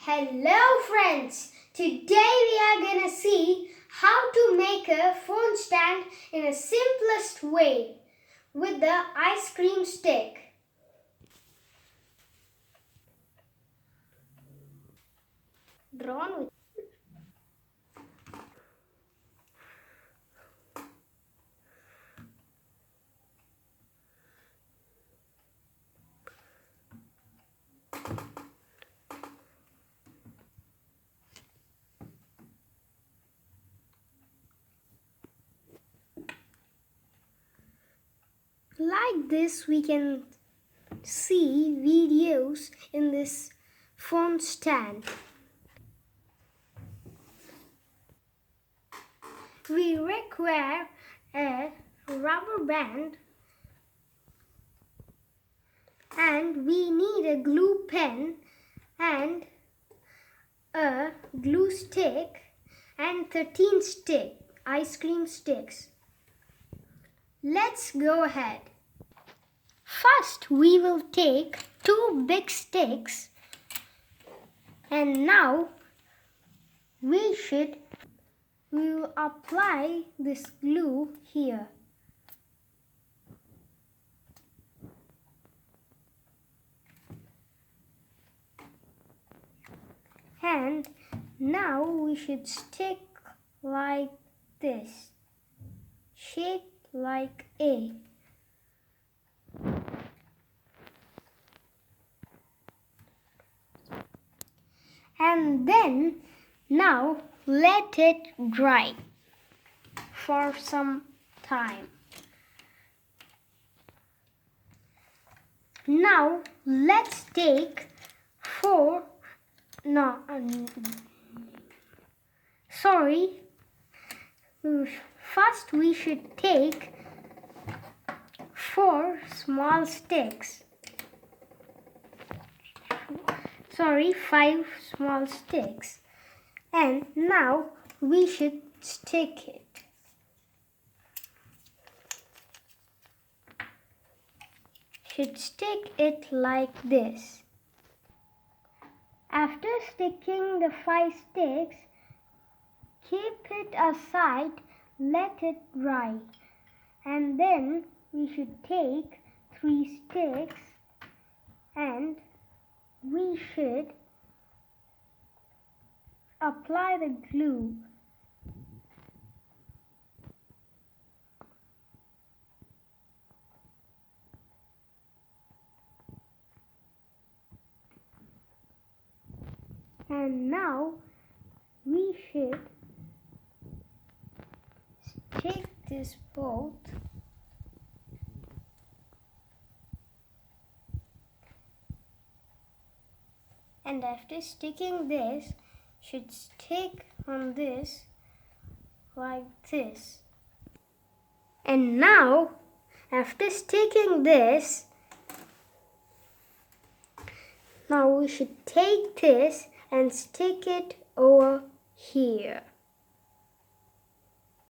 Hello friends! Today we are going to see how to make a phone stand in a simplest way with the ice cream stick. Drawn with like this. We can see videos in this phone stand. We require a rubber band and we need a glue pen and a glue stick and 13 ice cream sticks. Let's go ahead. First we will take 2 big sticks and now we will apply this glue here. And now we should stick like this, shaped like A. And then now let it dry for some time. Now let's take first we should take 4 small sticks. 5 small sticks. And now we should stick it. Should stick it like this. After sticking the 5 sticks, keep it aside, let it dry. And then we should take 3 sticks and we should apply the glue. And now we should stick this both. And after sticking this, should stick on this like this. And now, after sticking this, now we should take this and stick it over here.